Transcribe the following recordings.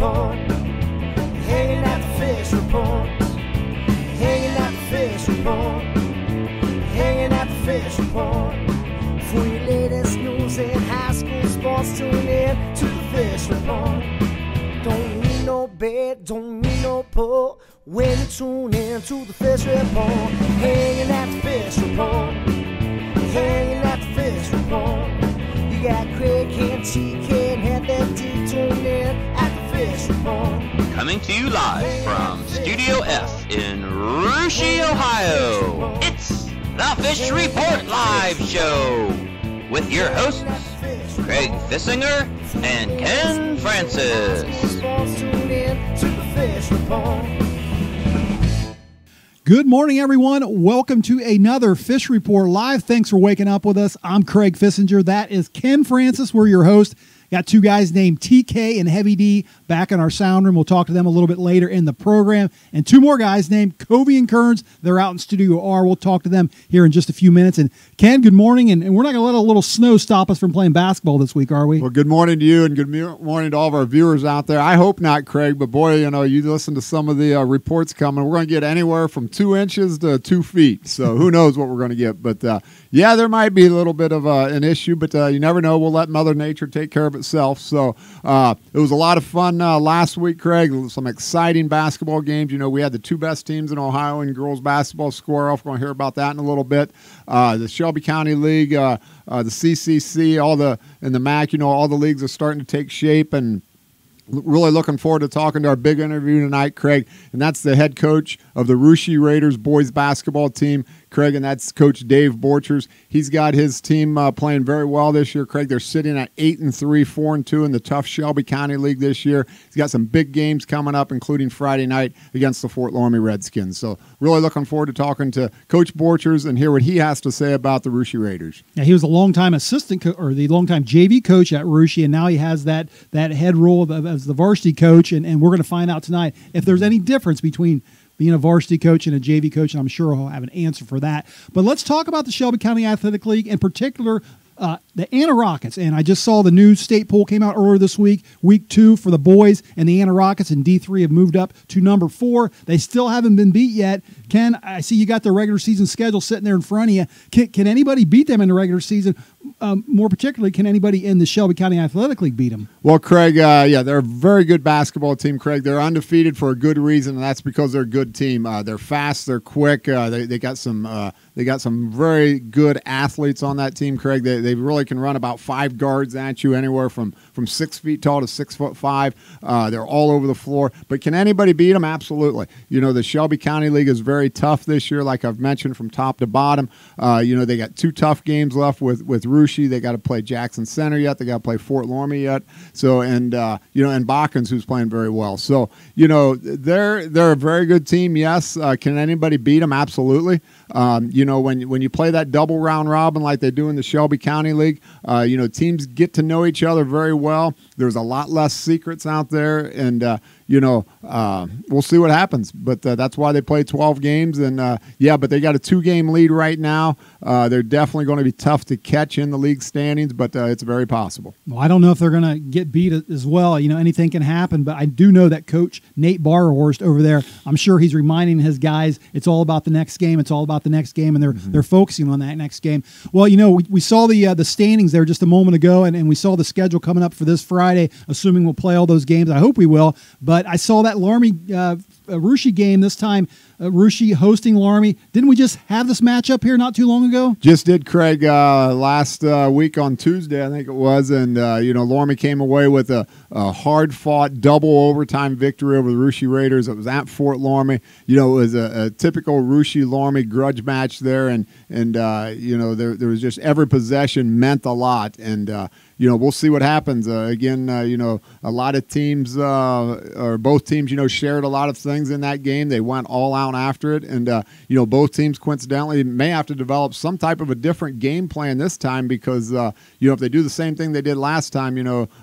report. Hanging at the fish report. Hanging at the fish report. Hanging at the fish report. For your latest news in high school sports, tune in to the fish report. Don't need no bed, don't need no pull. When you tune in to the fish report. Hanging at the fish report. Hanging at the fish report. You got Craig and TK and Heather D. Tune in at the fish report. Coming to you live from Studio F in Russia, Ohio. It's the Fish Report Live Show with your hosts, Craig Fissinger and Ken Francis. Tune in to the fish report. Good morning, everyone. Welcome to another Fish Report Live. Thanks for waking up with us. I'm Craig Fissinger. That is Ken Francis. We're your host. Got two guys named TK and Heavy D back in our sound room. We'll talk to them a little bit later in the program. And two more guys named Covey and Kearns. They're out in Studio R. We'll talk to them here in just a few minutes. And Ken, good morning. And we're not going to let a little snow stop us from playing basketball this week, are we? Well, good morning to you and good morning to all of our viewers out there. I hope not, Craig, but boy, you listen to some of the reports coming. We're going to get anywhere from 2 inches to 2 feet. So who knows what we're going to get. But, yeah, there might be a little bit of an issue, but you never know. We'll let Mother Nature take care of itself. So it was a lot of fun last week, Craig. Some exciting basketball games. You know, we had the two best teams in Ohio in girls basketball square off. We're going to hear about that in a little bit. The Shelby County League, the CCC, and the MAC, all the leagues are starting to take shape, and really looking forward to talking to our big interview tonight, Craig, and that's the head coach of the Russia Raiders boys basketball team, Craig, and that's Coach Dave Borchers. He's got his team playing very well this year, Craig. They're sitting at 8-3, 4-2 in the tough Shelby County League this year. He's got some big games coming up, including Friday night against the Fort Loramie Redskins. So really looking forward to talking to Coach Borchers and hear what he has to say about the Russia Raiders. Yeah, he was a longtime assistant or the longtime JV coach at Russia, and now he has that head role as the varsity coach, and we're going to find out tonight if there's any difference between being a varsity coach and a JV coach, and I'm sure he'll have an answer for that. But let's talk about the Shelby County Athletic League, in particular the Anna Rockets. And I just saw the new state poll came out earlier this week, week 2 for the boys, and the Anna Rockets in D3 have moved up to number 4. They still haven't been beat yet. Ken, I see you got the regular season schedule sitting there in front of you. Can anybody beat them in the regular season? More particularly, can anybody in the Shelby County Athletic League beat them? Well, Craig, they're a very good basketball team, Craig. They're undefeated for a good reason, and that's because they're a good team. They're fast, they're quick. They got some very good athletes on that team, Craig. They really can run about 5 guards at you, anywhere from 6 feet tall to 6'5". They're all over the floor. But can anybody beat them? Absolutely. The Shelby County League is very tough this year, like I've mentioned, from top to bottom. They got 2 tough games left with Russia. They got to play Jackson Center yet. They got to play Fort Loramie yet. So and Bockens, who's playing very well. So they're a very good team. Yes, can anybody beat them? Absolutely. When you play that double round robin like they do in the Shelby County League, teams get to know each other very well. There's a lot less secrets out there, and we'll see what happens. But that's why they play 12 games, and but they got a 2-game lead right now. They're definitely going to be tough to catch in the league standings, but it's very possible. Well, I don't know if they're going to get beat as well. Anything can happen, but I do know that Coach Nate Barhorst over there, I'm sure he's reminding his guys it's all about the next game. It's all about the next game, and they're focusing on that next game. Well, we saw the standings there just a moment ago, and we saw the schedule coming up for this Friday, assuming we'll play all those games. I hope we will, but I saw that Russia game this time, Russia hosting Loramie. Didn't we just have this matchup here not too long ago? Just did, Craig, last week on Tuesday, I think it was, and Loramie came away with a hard-fought double overtime victory over the Russia Raiders. It was at Fort Loramie. It was a typical Russia-Loramie grudge match there, and there was just every possession meant a lot, and we'll see what happens. A lot of teams, or both teams, shared a lot of things in that game. They went all out out after it. And, both teams coincidentally may have to develop some type of a different game plan this time because, if they do the same thing they did last time,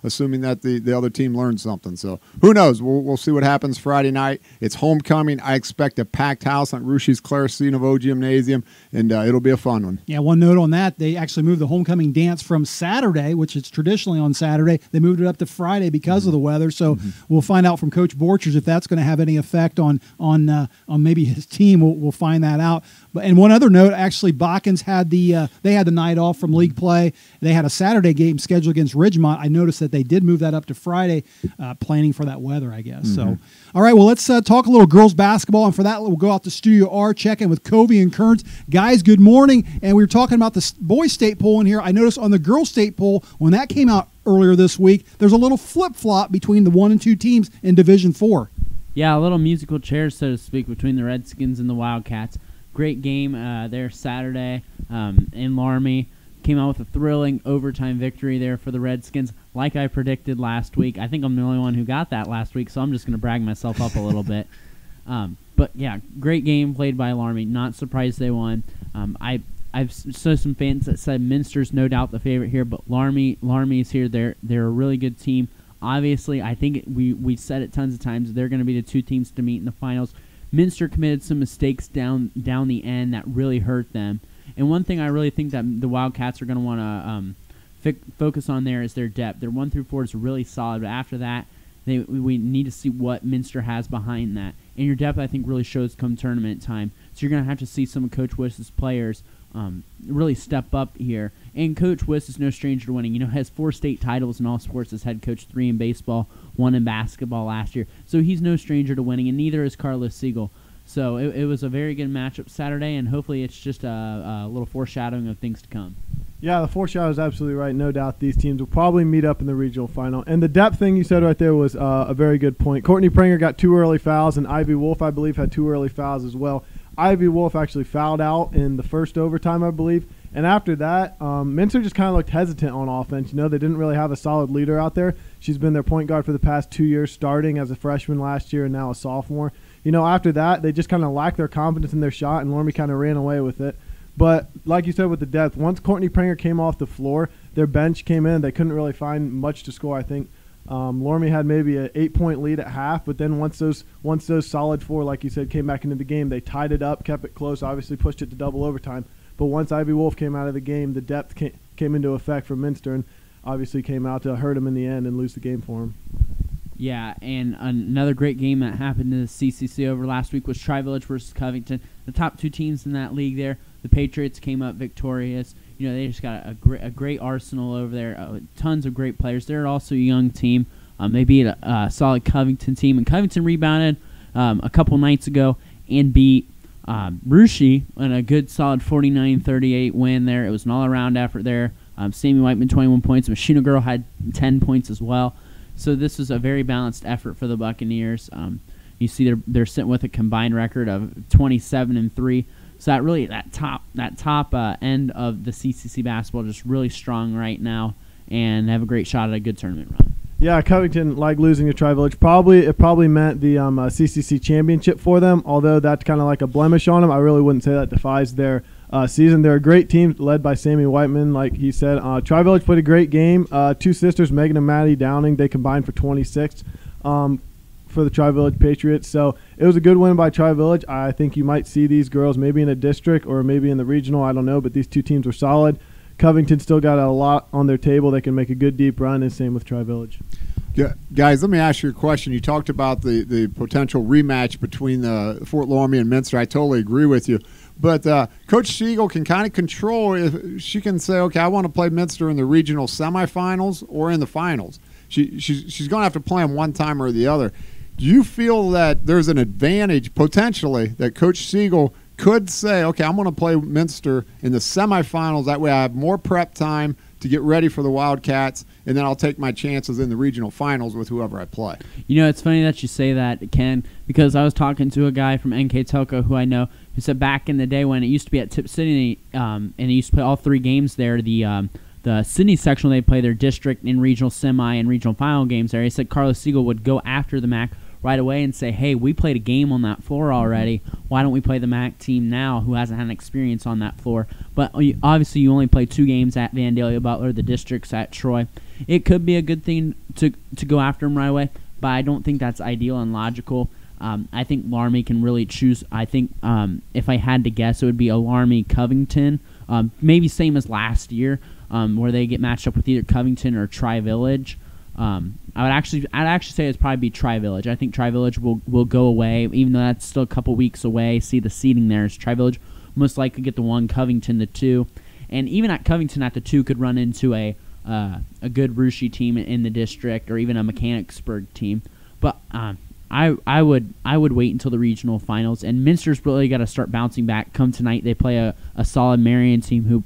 assuming that the other team learned something. So who knows? We'll see what happens Friday night. It's homecoming. I expect a packed house at Rushie's Claracinovo Gymnasium, and it'll be a fun one. Yeah, one note on that, they actually moved the homecoming dance from Saturday, which is traditionally on Saturday. They moved it up to Friday because of the weather. So we'll find out from Coach Borchers if that's going to have any effect on maybe his team. We'll find that out. And one other note, actually, Bokkens had the night off from league play. They had a Saturday game scheduled against Ridgemont. I noticed that they did move that up to Friday, planning for that weather, I guess. So, all right, well, let's talk a little girls basketball, and for that, we'll go out to Studio R, check in with Covey and Kearns. Guys, good morning. And we were talking about the boys' state poll in here. I noticed on the girls' state poll, when that came out earlier this week, there's a little flip-flop between the 1 and 2 teams in Division 4. Yeah, a little musical chairs, so to speak, between the Redskins and the Wildcats. Great game there Saturday in Laramie. Came out with a thrilling overtime victory there for the Redskins, like I predicted last week. I think I'm the only one who got that last week, so I'm just going to brag myself up a little bit. But, yeah, great game played by Laramie. Not surprised they won. I've saw some fans that said Minster's no doubt the favorite here, but Laramie's here. They're a really good team. Obviously, I think we said it tons of times. They're going to be the 2 teams to meet in the finals. Minster committed some mistakes down the end that really hurt them. And one thing I really think that the Wildcats are going to want to focus on there is their depth. Their 1 through 4 is really solid, but after that, we need to see what Minster has behind that. And your depth, I think, really shows come tournament time. So you're going to have to see some of Coach Wiss's players really step up here. And Coach Wiss is no stranger to winning. Has 4 state titles in all sports as head coach, 3 in baseball, 1 in basketball last year. So he's no stranger to winning, and neither is Carlos Siegel. So it was a very good matchup Saturday, and hopefully it's just a little foreshadowing of things to come. Yeah, the foreshadow is absolutely right. No doubt these teams will probably meet up in the regional final. And the depth thing you said right there was a very good point. Courtney Pranger got 2 early fouls, and Ivy Wolf, I believe, had 2 early fouls as well. Ivy Wolf actually fouled out in the first overtime, I believe. And after that, Minster just kind of looked hesitant on offense. They didn't really have a solid leader out there. She's been their point guard for the past 2 years, starting as a freshman last year and now a sophomore. After that, they just kind of lacked their confidence in their shot, and Laramie kind of ran away with it. But like you said with the depth, once Courtney Pranger came off the floor, their bench came in. They couldn't really find much to score, I think. Laramie had maybe an 8-point lead at half, but then once those solid 4, like you said, came back into the game, they tied it up, kept it close, obviously pushed it to double overtime. But once Ivy Wolf came out of the game, the depth came into effect for Minster and obviously came out to hurt him in the end and lose the game for him. Yeah, and another great game that happened in the CCC over last week was Tri-Village versus Covington. The top 2 teams in that league there. The Patriots came up victorious. They just got a great arsenal over there. Tons of great players. They're also a young team. They beat a solid Covington team, and Covington rebounded a couple nights ago and beat Rushi in a good solid 49-38 win there. It was an all-around effort there. Sammy Whiteman 21 points. Machina Girl had 10 points as well. So this was a very balanced effort for the Buccaneers. You see they're sitting with a combined record of 27-3. So that top end of the CCC basketball just really strong right now, and have a great shot at a good tournament run. Yeah, Covington, like losing to Tri-Village, it probably meant the CCC championship for them. Although that's kind of like a blemish on them, I really wouldn't say that defies their season. They're a great team led by Sammy Whiteman, like he said. Tri-Village played a great game. 2 sisters, Megan and Maddie Downing, they combined for 26 for the Tri-Village Patriots. So it was a good win by Tri-Village. I think you might see these girls maybe in a district or maybe in the regional. I don't know, but these 2 teams were solid. Covington still got a lot on their table. They can make a good deep run, and same with Tri-Village. Yeah, guys, let me ask you a question. You talked about the potential rematch between Fort Laramie and Minster. I totally agree with you. But Coach Siegel can kind of control if she can say, okay, I want to play Minster in the regional semifinals or in the finals. She's going to have to play them one time or the other. Do you feel that there's an advantage potentially that Coach Siegel could say, okay, I'm going to play Minster in the semifinals. That way I have more prep time to get ready for the Wildcats, and then I'll take my chances in the regional finals with whoever I play. It's funny that you say that, Ken, because I was talking to a guy from NK Telco who I know who said back in the day when it used to be at Tip City and he used to play all 3 games there, the Sydney sectional, they play their district and regional semi and regional final games there. He said Carlos Siegel would go after the MAC right away and say, hey, we played a game on that floor already. Why don't we play the MAC team now who hasn't had an experience on that floor? But obviously you only play 2 games at Vandalia Butler, the districts at Troy. It could be a good thing to go after them right away, but I don't think that's ideal and logical. I think Laramie can really choose. I think if I had to guess, it would be a Laramie-Covington, maybe same as last year, where they get matched up with either Covington or Tri-Village. I'd actually say it'd probably be Tri-Village. I think Tri-Village will go away, even though that's still a couple weeks away. See the seeding there. Tri-Village most likely get the 1, Covington the 2, and even at Covington at the 2 could run into a good Russia team in the district or even a Mechanicsburg team. But I would wait until the regional finals, and Minster's really got to start bouncing back. Come tonight, they play a solid Marion team who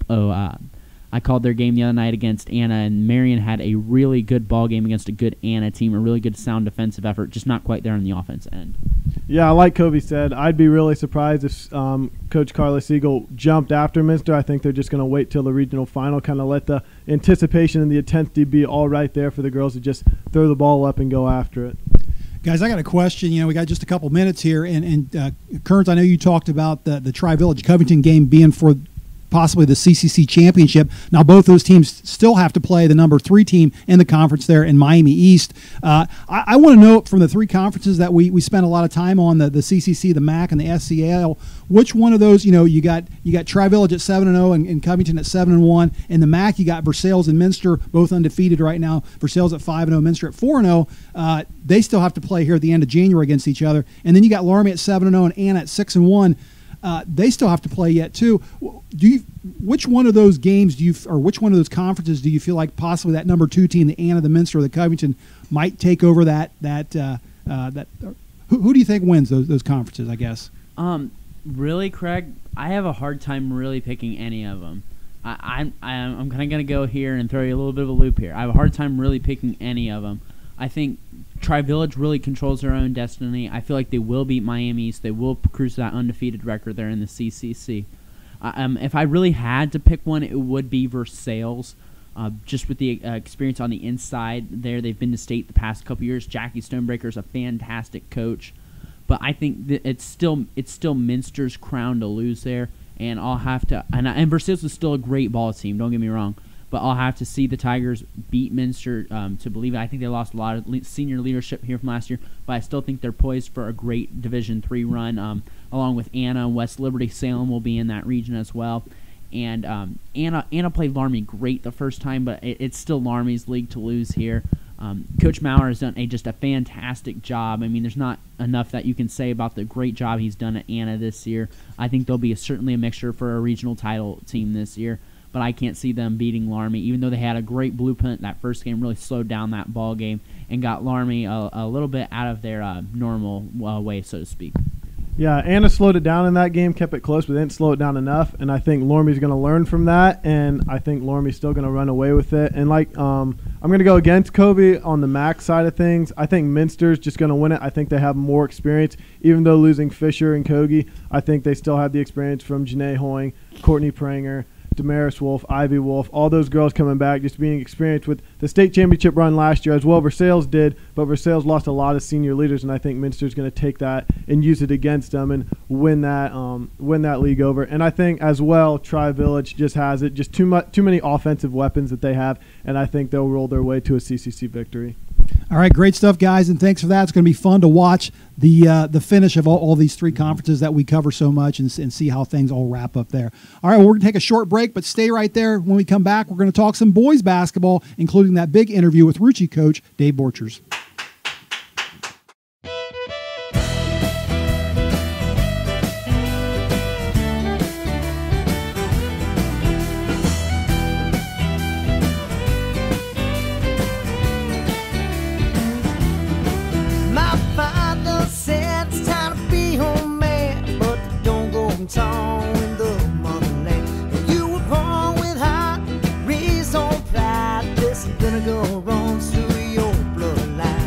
I called their game the other night against Anna, and Marion had a really good ball game against a good Anna team, a really good sound defensive effort, just not quite there on the offense end. Yeah, like Kobe said, I'd be really surprised if Coach Carla Siegel jumped after Minster. I think they're just going to wait till the regional final, kind of let the anticipation and the intensity be all right there for the girls to just throw the ball up and go after it. Guys, I got a question. We got just a couple minutes here, and Kearns, I know you talked about the Tri-Village Covington game being for possibly the CCC championship. Now, both those teams still have to play the number 3 team in the conference there in Miami East. I want to know from the 3 conferences that we spent a lot of time on, the CCC, the MAC, and the SCL, which one of those, you got Tri-Village at 7-0 and Covington at 7-1. In the MAC, you got Versailles and Minster, both undefeated right now. Versailles at 5-0, Minster at 4-0. They still have to play here at the end of January against each other. And then you got Laramie at 7-0 and Anna at 6-1. They still have to play yet too. Which one of those games or which one of those conferences do you feel like possibly that number 2 team, the Anna, the Minster, or the Covington, might take over that? Who do you think wins those conferences? I guess. Really, Craig, I have a hard time really picking any of them. I'm kind of going to go here and throw you a little bit of a loop here. I have a hard time really picking any of them. I think Tri-Village really controls their own destiny. I feel like they will beat Miami East. They will cruise that undefeated record there in the CCC. If I really had to pick one, it would be Versailles. Just with the experience on the inside there, they've been to state the past couple years. Jackie Stonebreaker is a fantastic coach, but I think that it's still Minster's crown to lose there. And I'll have to, and Versailles is still a great ball team. Don't get me wrong. But I'll have to see the Tigers beat Minster to believe it. I think they lost a lot of senior leadership here from last year, but I still think they're poised for a great Division III run, along with Anna and West Liberty. Salem will be in that region as well. And Anna played Laramie great the first time, but it's still Laramie's league to lose here. Coach Maurer has done just a fantastic job. I mean, there's not enough that you can say about the great job he's done at Anna this year. I think there'll be certainly a mixture for a regional title team this year. But I can't see them beating Laramie, even though they had a great blueprint. That first game really slowed down that ball game and got Laramie a little bit out of their normal way, so to speak. Yeah, Anna slowed it down in that game, kept it close, but didn't slow it down enough. And I think Laramie's going to learn from that, and I think Laramie's still going to run away with it. And I'm going to go against Kobe on the MAC side of things. I think Minster's just going to win it. I think they have more experience, even though losing Fisher and Kogi. I think they still have the experience from Janae Hoying, Courtney Pranger, Damaris Wolf, Ivy Wolf, all those girls coming back, just being experienced with the state championship run last year as well. Versailles did, but Versailles lost a lot of senior leaders, and I think Minster's going to take that and use it against them and win that league over. And I think as well, Tri-Village just has it, just too many offensive weapons that they have, and I think they'll roll their way to a CCC victory. All right, great stuff, guys, and thanks for that. It's going to be fun to watch the finish of all these 3 conferences that we cover so much and see how things all wrap up there. All right, well, we're going to take a short break, but stay right there. When we come back, we're going to talk some boys basketball, including that big interview with Rucci coach Dave Borchers. Go wrong through your bloodline.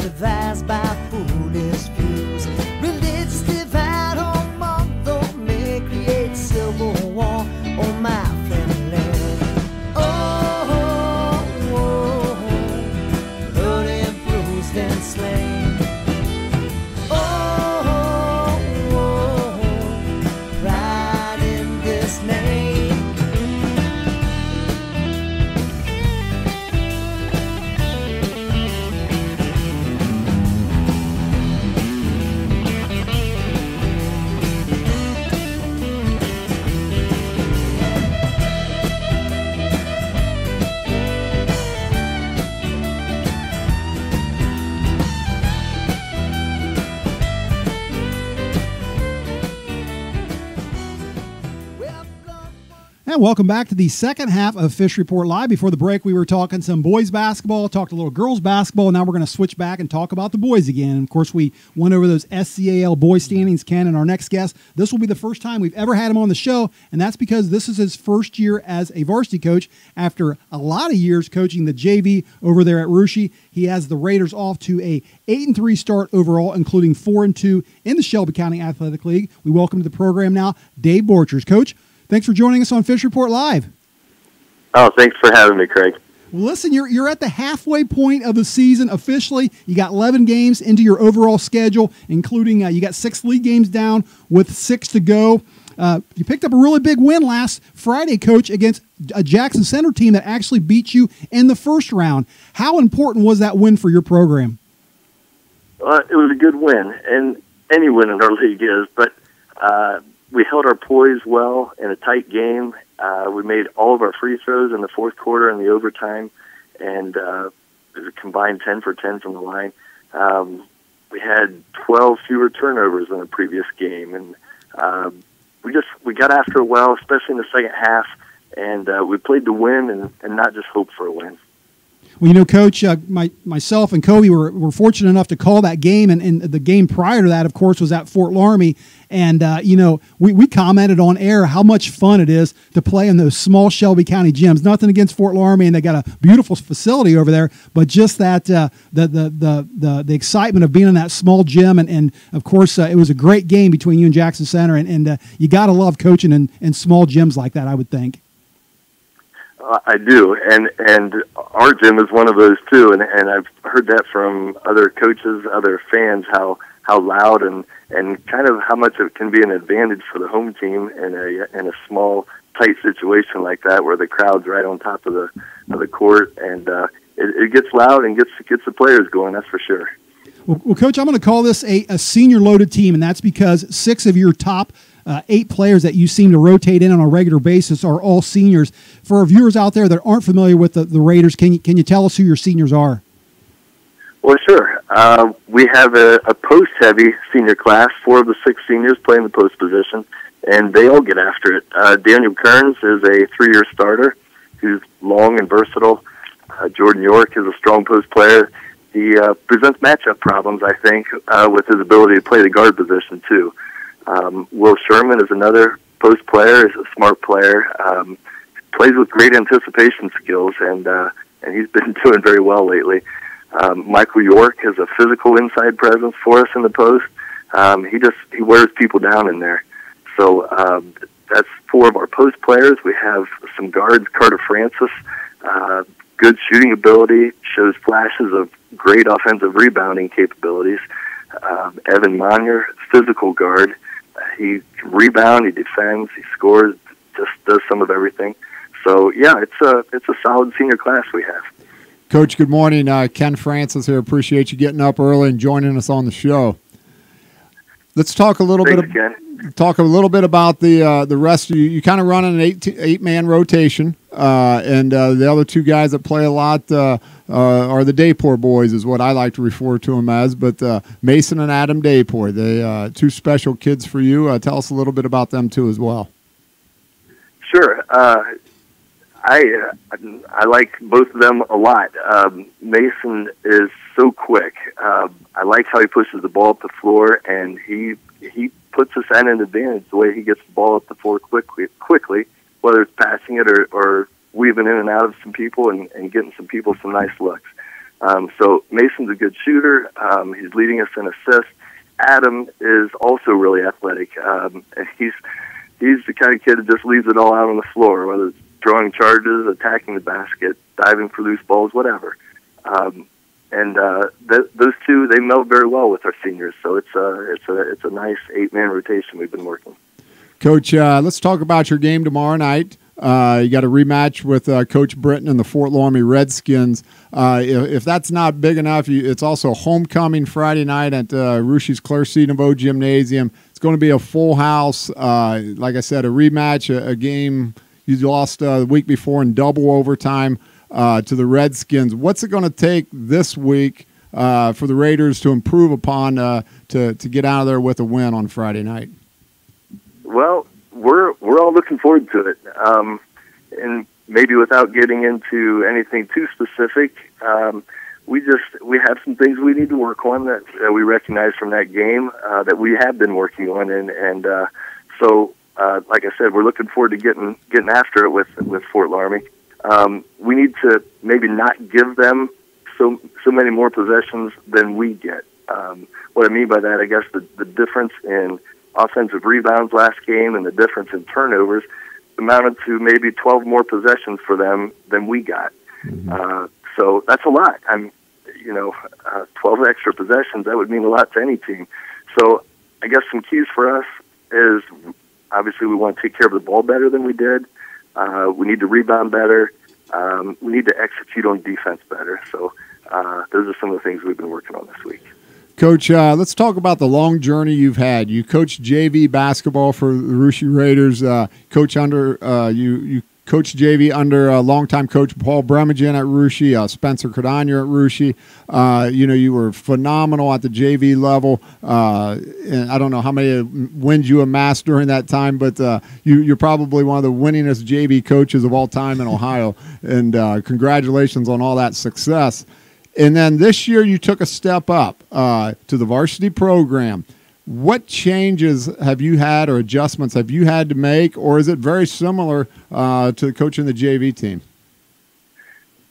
devised by foolish views. Religious divide among those may create civil war on my family. Oh, blood and bruised and slain. Oh, pride in this name. And welcome back to the second half of Fish Report Live. Before the break, we were talking some boys basketball, talked a little girls basketball. Now we're going to switch back and talk about the boys again. And of course, we went over those SCAL boys standings. Ken, and our next guest, this will be the first time we've ever had him on the show, and that's because this is his first year as a varsity coach after a lot of years coaching the JV over there at Russia. He has the Raiders off to a 8-3 start overall, including 4-2 in the Shelby County Athletic League. We welcome to the program now Dave Borchers. Coach, thanks for joining us on Fish Report Live. Oh, thanks for having me, Craig. Well, listen, you're at the halfway point of the season officially. You got 11 games into your overall schedule, including you got 6 league games down with 6 to go. You picked up a really big win last Friday, Coach, against a Jackson Center team that actually beat you in the first round. How important was that win for your program? It was a good win, and any win in our league is, but we held our poise well in a tight game. We made all of our free throws in the fourth quarter and the overtime, and it was a combined 10 for 10 from the line. We had 12 fewer turnovers than the previous game, and we got after it well, especially in the second half, and we played to win and not just hope for a win. Well, you know, Coach, myself and Kobe were fortunate enough to call that game, and the game prior to that, of course, was at Fort Laramie. And, you know, we commented on air how much fun it is to play in those small Shelby County gyms. Nothing against Fort Laramie, and they got a beautiful facility over there, but just that the excitement of being in that small gym. And of course, it was a great game between you and Jackson Center, and you got to love coaching in small gyms like that, I would think. I do, and our gym is one of those too, and I've heard that from other coaches, other fans, how loud and kind of how much it can be an advantage for the home team in a small, tight situation like that, where the crowd's right on top of the court, and it gets loud and gets the players going. That's for sure. Well, Coach, I'm going to call this a senior-loaded team, and that's because 6 of your top 8 players that you seem to rotate in on a regular basis are all seniors. For our viewers out there that aren't familiar with the Raiders, can you tell us who your seniors are? Well, sure. We have a post-heavy senior class. 4 of the 6 seniors play in the post position, and they all get after it. Daniel Kearns is a 3-year starter who's long and versatile. Jordan York is a strong post player. He presents matchup problems, I think, with his ability to play the guard position, too. Will Sherman is another post player. He's a smart player. Plays with great anticipation skills, and he's been doing very well lately. Michael York is a physical inside presence for us in the post. He wears people down in there. So that's 4 of our post players. We have some guards. Carter Francis, good shooting ability, shows flashes of great offensive rebounding capabilities. Evan Monier, physical guard. He can rebound, he defends, he scores, just does some of everything. So yeah, it's a solid senior class we have. Coach, good morning. Ken Francis here. Appreciate you getting up early and joining us on the show. Let's talk a little bit about the rest of you. You kind of run an 8-man rotation, and the other 2 guys that play a lot are the Dayport boys, is what I like to refer to them as. But Mason and Adam Dayport, they 2 special kids for you. Tell us a little bit about them too as well. Sure. I like both of them a lot. Mason is so quick. I like how he pushes the ball up the floor, and he puts us at an advantage the way he gets the ball up the floor quickly, whether it's passing it or weaving in and out of some people and getting some people some nice looks. So Mason's a good shooter. He's leading us in assists. Adam is also really athletic. And he's the kind of kid that just leaves it all out on the floor, whether it's throwing charges, attacking the basket, diving for loose balls, whatever. Those two, they meld very well with our seniors. So it's a nice 8-man rotation we've been working. Coach, let's talk about your game tomorrow night. You got a rematch with Coach Britton and the Fort Laramie Redskins. If that's not big enough, it's also homecoming Friday night at Rushie's Claire C. Naveau Gymnasium. It's going to be a full house. Like I said, a rematch, a game you lost the week before in double overtime to the Redskins. What's it going to take this week for the Raiders to improve upon to get out of there with a win on Friday night? Well, we're all looking forward to it, and maybe without getting into anything too specific, we have some things we need to work on that we recognize from that game that we have been working on, and so like I said, we're looking forward to getting after it with Fort Laramie. We need to maybe not give them so many more possessions than we get. What I mean by that, I guess the difference in offensive rebounds last game and the difference in turnovers amounted to maybe 12 more possessions for them than we got. Mm-hmm. So that's a lot. 12 extra possessions, that would mean a lot to any team. So I guess some keys for us is obviously we want to take care of the ball better than we did. We need to rebound better. We need to execute on defense better. So those are some of the things we've been working on this week. Coach, let's talk about the long journey you've had. You coached JV basketball for the Rushi Raiders. You coached JV under longtime coach Paul Bremagen at Rushi, Spencer Catania at Rushi. You were phenomenal at the JV level. And I don't know how many wins you amassed during that time, but you're probably one of the winningest JV coaches of all time in Ohio. And congratulations on all that success. And then this year you took a step up to the varsity program. What changes have you had or adjustments have you had to make, or is it very similar to coaching the JV team?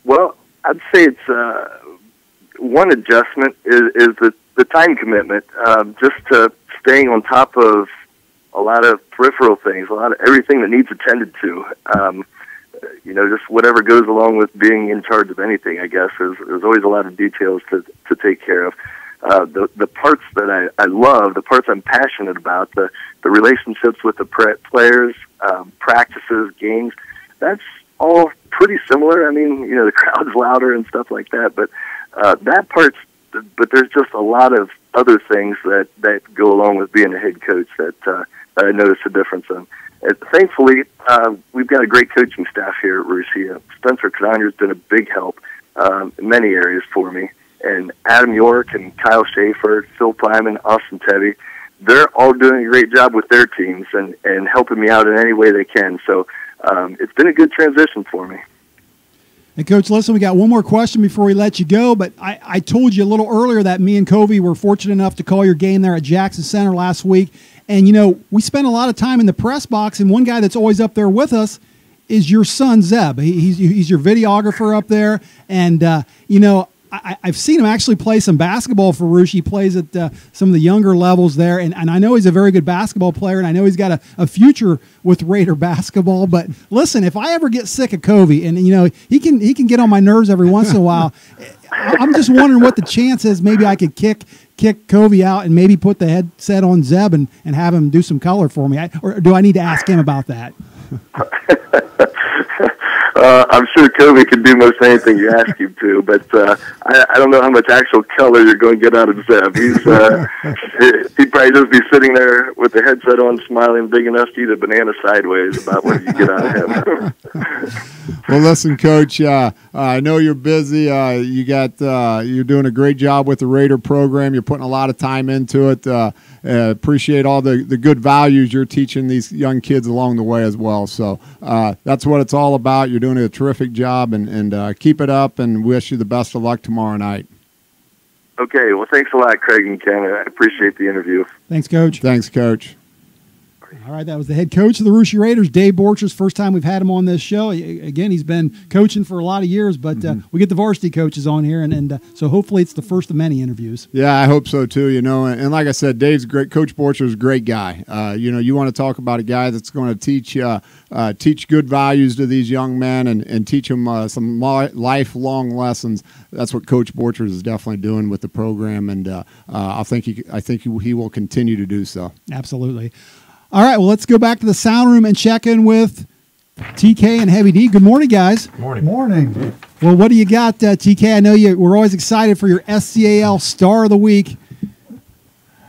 Well, I'd say it's one adjustment is the time commitment, just to staying on top of a lot of peripheral things, a lot of everything that needs attended to. Just whatever goes along with being in charge of anything, I guess. There's always a lot of details to take care of. The parts that I love, the parts I'm passionate about, the relationships with the players, practices, games, that's all pretty similar. I mean, the crowd's louder and stuff like that, but there's just a lot of other things that go along with being a head coach that I notice a difference in. And thankfully, we've got a great coaching staff here at Rushi. Spencer Catania has been a big help in many areas for me. And Adam York and Kyle Schaefer, Phil Plyman, Austin Tebby, they're all doing a great job with their teams and helping me out in any way they can. So it's been a good transition for me. And, Coach, listen, we got one more question before we let you go, but I told you a little earlier that me and Covey were fortunate enough to call your game there at Jackson Center last week. And, we spent a lot of time in the press box, and one guy that's always up there with us is your son, Zeb. He's your videographer up there, and, I've seen him actually play some basketball for Rushi. He plays at some of the younger levels there, and I know he's a very good basketball player, and I know he's got a future with Raider basketball. But listen, if I ever get sick of Covey, and he can get on my nerves every once in a while, I'm just wondering what the chance is. Maybe I could kick Covey out and maybe put the headset on Zeb and have him do some color for me. Or do I need to ask him about that? I'm sure Kobe can do most anything you ask him to, but I don't know how much actual color you're going to get out of Zeb. He'd probably just be sitting there with the headset on, smiling big enough to eat a banana sideways about what you get out of him. Well, listen, Coach, I know you're busy. You're doing a great job with the Raider program. You're putting a lot of time into it. Appreciate all the good values you're teaching these young kids along the way as well. So that's what it's all about. You're doing a terrific job, and keep it up, and wish you the best of luck tomorrow night. Okay, well, thanks a lot, Craig and Ken. I appreciate the interview. Thanks, Coach. Thanks, Coach. All right, that was the head coach of the Russia Raiders, Dave Borchers. First time we've had him on this show. Again, he's been coaching for a lot of years, but we get the varsity coaches on here, and so hopefully it's the first of many interviews. Yeah, I hope so too. And like I said, Dave's great. Coach Borchers is a great guy. You want to talk about a guy that's going to teach good values to these young men and teach them some lifelong lessons. That's what Coach Borchers is definitely doing with the program, and I think he will continue to do so. Absolutely. All right, well, let's go back to the sound room and check in with TK and Heavy D. Good morning, guys. Morning. Well, what do you got, TK? I know we're always excited for your SCAL Star of the Week.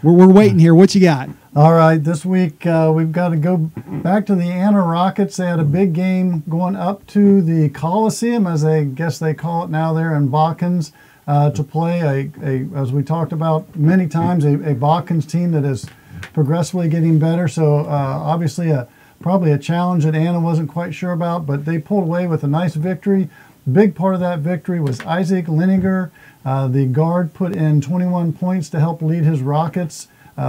We're waiting here. What you got? All right, this week we've got to go back to the Anna Rockets. They had a big game going up to the Coliseum, as I guess they call it now there in Botkins, to play as we talked about many times, a Botkins team that is progressively getting better. So obviously probably a challenge that Anna wasn't quite sure about, but they pulled away with a nice victory. Big part of that victory was Isaac Lininger. The guard put in 21 points to help lead his Rockets,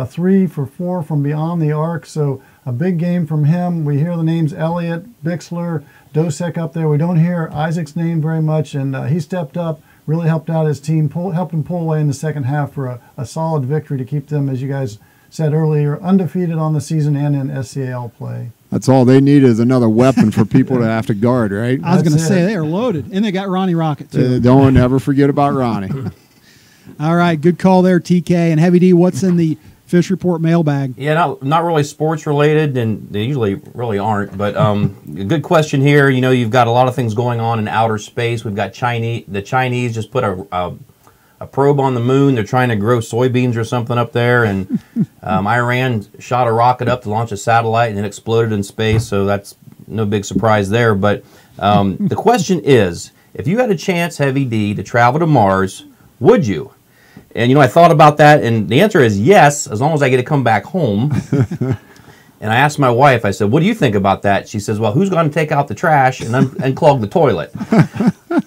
3 for 4 from beyond the arc. So a big game from him. We hear the names Elliott, Bixler, Dosek up there. We don't hear Isaac's name very much, and he stepped up, really helped out his team, helped him pull away in the second half for a solid victory to keep them, as you guys said earlier, undefeated on the season and in SCAL play. That's all they need is another weapon for people to have to guard, right? I was going to say they are loaded, and they got Ronnie Rocket too. Don't ever forget about Ronnie. All right, good call there, TK and Heavy D. What's in the Fish Report mailbag? Yeah, not really sports related, and they usually really aren't. But a good question here. You've got a lot of things going on in outer space. We've got the Chinese just put a probe on the moon. They're trying to grow soybeans or something up there, and Iran shot a rocket up to launch a satellite, and it exploded in space, so that's no big surprise there. But the question is, if you had a chance, Heavy D, to travel to Mars, would you? And, I thought about that, and the answer is yes, as long as I get to come back home. And I asked my wife, I said, what do you think about that? She says, well, who's going to take out the trash and clog the toilet?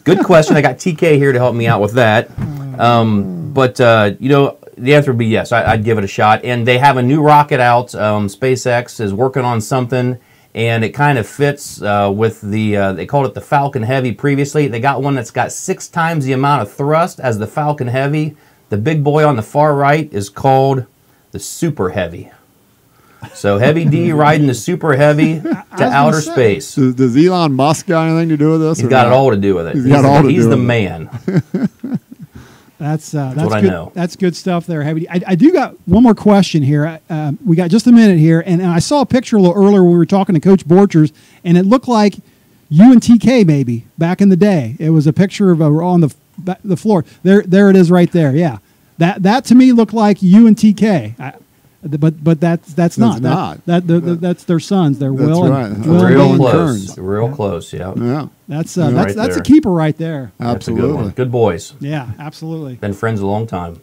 Good question. I got TK here to help me out with that. But the answer would be yes. I'd give it a shot. And they have a new rocket out. SpaceX is working on something, and it kind of fits with they called it the Falcon Heavy previously. They got one that's got 6 times the amount of thrust as the Falcon Heavy. The big boy on the far right is called the Super Heavy. So Heavy D riding the Super Heavy to outer space. Does Elon Musk got anything to do with this? He's got it all to do with it. He's the man. That's what good. I know. That's good stuff there, Heavy. I do got one more question here. We got just a minute here, and I saw a picture a little earlier when we were talking to Coach Borchers, and it looked like you and TK maybe back in the day. It was a picture of on the floor. There it is right there. Yeah, that to me looked like you and TK. But that's not. That's their sons. They're that's Will right. and Will real and close. Real close. Yeah. Yeah. That's right a there. keeper right there. That's a good Absolutely. one. Good boys. Yeah, absolutely. Been friends a long time.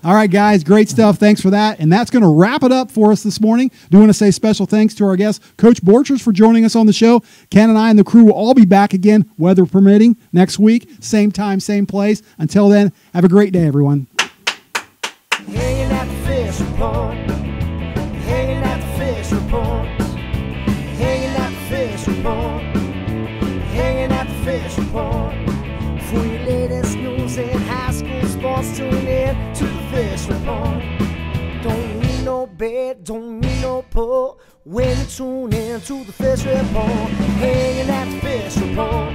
All right, guys, great stuff. Thanks for that. And that's going to wrap it up for us this morning. Do want to say special thanks to our guest, Coach Borchers, for joining us on the show. Ken and I and the crew will all be back again, weather permitting, next week. Same time, same place. Until then, have a great day, everyone. Hanging at the fish report. Hanging at the fish report. Hanging at the fish report. Hanging at the fish report. For your latest news in high school sports, tune in to the fish report. Don't need no bed, don't need no pull. When you tune in to the fish report. Hanging at the fish report.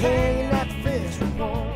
Hanging at the fish report.